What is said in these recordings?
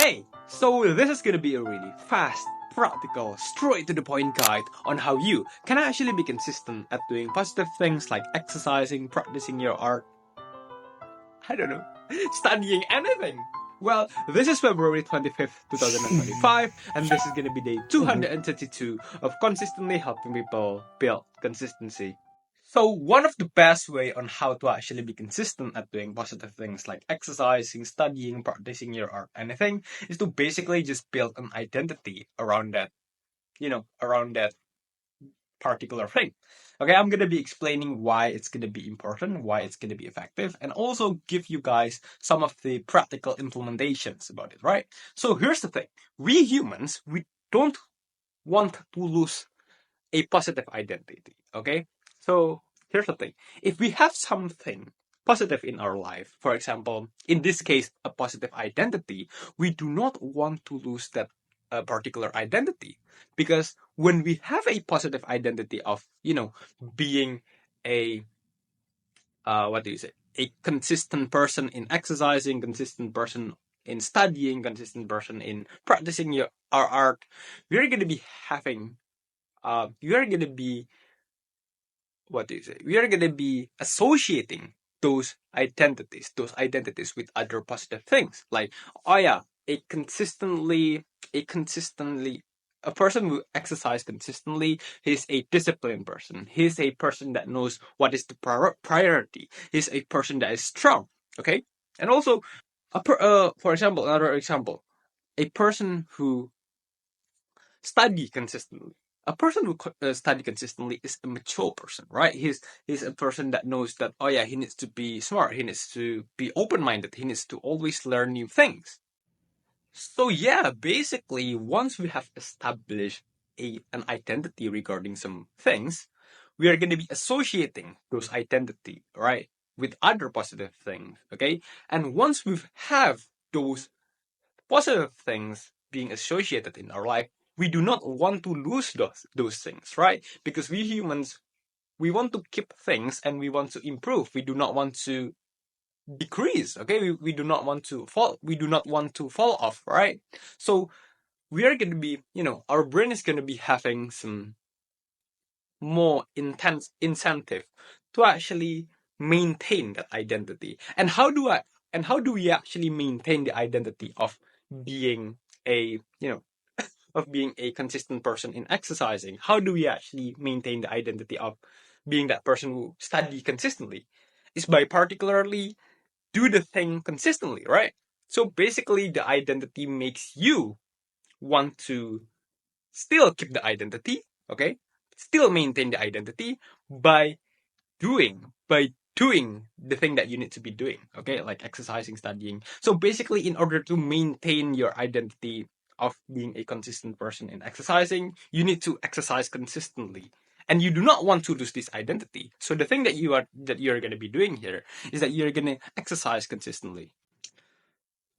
Hey, so this is gonna be a really fast, practical, straight to the point guide on how you can actually be consistent at doing positive things like exercising, practicing your art, I don't know, studying anything. Well, this is February 25th, 2025, and this is gonna be day 232 of consistently helping people build consistency. So one of the best way on how to actually be consistent at doing positive things like exercising, studying, practicing your art, anything, is to basically just build an identity around that, around that particular thing. Okay, I'm gonna be explaining why it's gonna be important, why it's gonna be effective, and also give you guys some of the practical implementations about it, right? So here's the thing. We humans, we don't want to lose a positive identity. Okay, so here's the thing: if we have something positive in our life, for example, in this case, a positive identity, we do not want to lose that particular identity, because when we have a positive identity of being a what do you say, a consistent person in exercising, consistent person in studying, consistent person in practicing our art, we're going to be having we are going to be what do you say? We are going to be associating those identities with other positive things. Like, oh yeah, a consistently, a person who exercise consistently, he's a disciplined person. He's a person that knows what is the priority. He's a person that is strong. Okay, and also, for example, another example, a person who study consistently. A person who study consistently is a mature person, right? He's a person that knows that, oh yeah, he needs to be smart, he needs to be open-minded, he needs to always learn new things. So yeah, basically, once we have established an identity regarding some things, we are going to be associating those identity, right, with other positive things, okay? And once we have those positive things being associated in our life, we do not want to lose those things, right? Because we humans, we want to keep things and we want to improve. We do not want to decrease. Okay, we do not want to fall. We do not want to fall off, right? So we are going to be, our brain is going to be having some more intense incentive to actually maintain that identity. And how do we actually maintain the identity of being a of being a consistent person in exercising? How do we actually maintain the identity of being that person who study consistently? Is by particularly do the thing consistently, right? So basically the identity makes you want to still keep the identity, okay? Still maintain the identity by by doing the thing that you need to be doing, okay? Like exercising, studying. So basically, in order to maintain your identity of being a consistent person in exercising, you need to exercise consistently. And you do not want to lose this identity. So the thing that you're going to be doing here is that you're going to exercise consistently.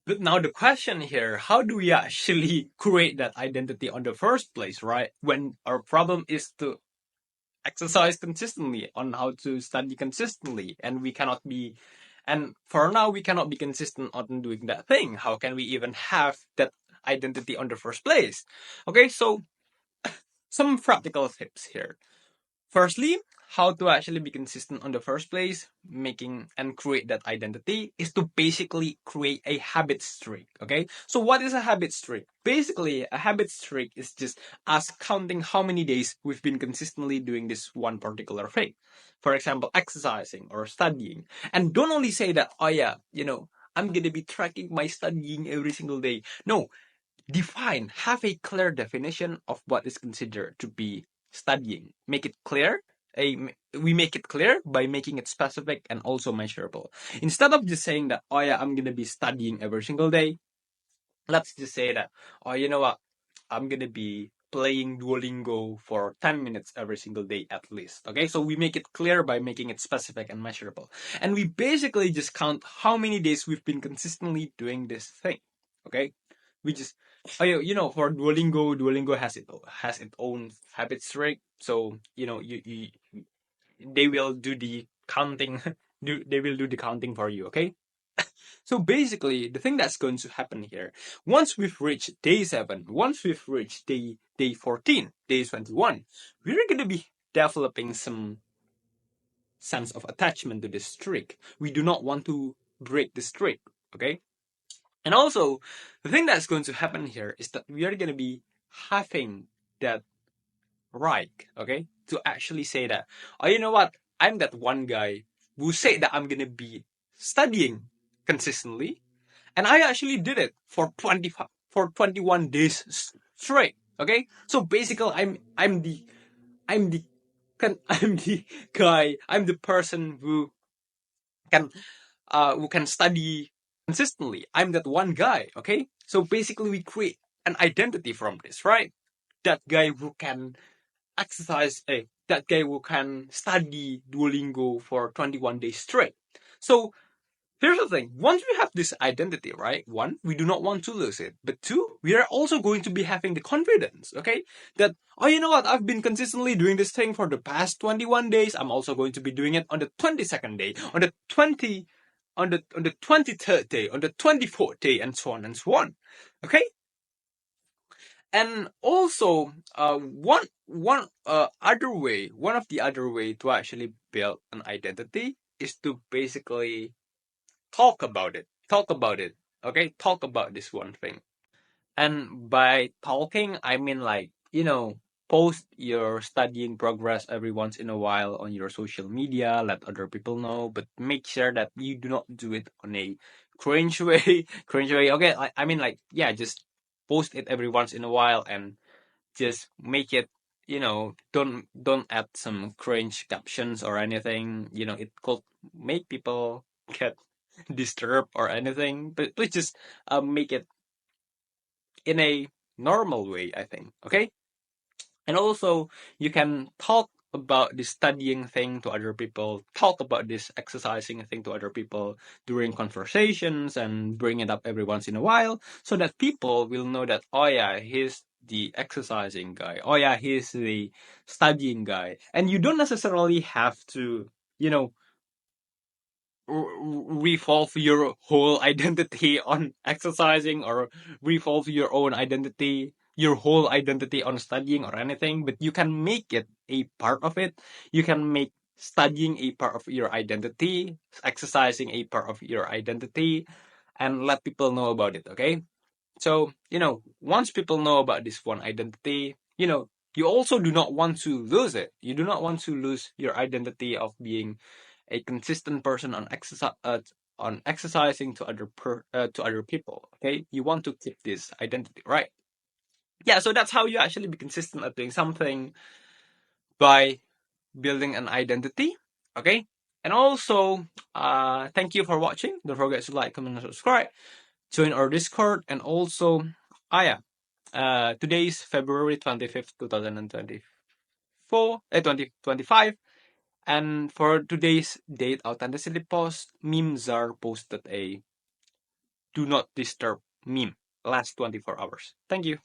But now the question here, how do we actually create that identity on the first place, right? When our problem is to exercise consistently, on how to study consistently, and for now we cannot be consistent on doing that thing. How can we even have that identity on the first place? Okay, so some practical tips here. Firstly, how to actually be consistent on the first place, making and create that identity, is to basically create a habit streak. Okay, so what is a habit streak? Basically, a habit streak is just us counting how many days we've been consistently doing this one particular thing. For example, exercising or studying. And don't only say that, oh yeah, I'm gonna be tracking my studying every single day. No, have a clear definition of what is considered to be studying. Make it clear. We make it clear by making it specific and also measurable. Instead of just saying that, oh yeah, I'm gonna be studying every single day, let's just say that, oh, you know what, I'm gonna be playing Duolingo for 10 minutes every single day at least. Okay, so we make it clear by making it specific and measurable. And we basically just count how many days we've been consistently doing this thing. Okay, we just, for Duolingo has its own habit streak. So they will do the counting. They will do the counting for you. Okay, So basically, the thing that's going to happen here, once we've reached day 7, once we've reached day 14, day 21, we're going to be developing some sense of attachment to this streak. We do not want to break the streak, okay? And also, the thing that's going to happen here is that we are going to be having that right, okay, to actually say that, oh, you know what? I'm that one guy who said that I'm going to be studying consistently, and I actually did it for 21 days straight. Okay, so basically, I'm the I'm the guy. I'm the person can who can study consistently. I'm that one guy. Okay, so basically, we create an identity from this, right? That guy who can exercise. That guy who can study Duolingo for 21 days straight. So here's the thing. Once we have this identity, right? One, we do not want to lose it. But two, we are also going to be having the confidence, okay? That, oh, you know what? I've been consistently doing this thing for the past 21 days. I'm also going to be doing it on the 22nd day, on the 23rd day, on the 24th day, and so on and so on. Okay? And also, one of the other way to actually build an identity is to basically talk about it. Talk about it. Okay? Talk about this one thing. And by talking, I mean like, post your studying progress every once in a while on your social media, let other people know, but make sure that you do not do it on a cringe way. Cringe way. Okay, I mean like, yeah, just post it every once in a while and just make it, don't add some cringe captions or anything. It could make people get disturb or anything, but please just make it in a normal way, I think. Okay, and also you can talk about this studying thing to other people, talk about this exercising thing to other people during conversations, and bring it up every once in a while, so that people will know that, oh yeah, he's the exercising guy, oh yeah, he's the studying guy. And you don't necessarily have to, you know revolve your whole identity on exercising, or revolve your whole identity on studying or anything, but you can make it a part of it. You can make studying a part of your identity, exercising a part of your identity, and let people know about it, okay? So, once people know about this one identity, you also do not want to lose it. You do not want to lose your identity of being a consistent person on exercising to to other people. Okay, you want to keep this identity, right? Yeah, so that's how you actually be consistent at doing something, by building an identity. Okay, and also, thank you for watching. Don't forget to like, comment, and subscribe. Join our Discord, and also, yeah, today's February 25th, 2024, 2025. And for today's date authenticity post, Memezar posted a do not disturb meme last 24 hours. Thank you.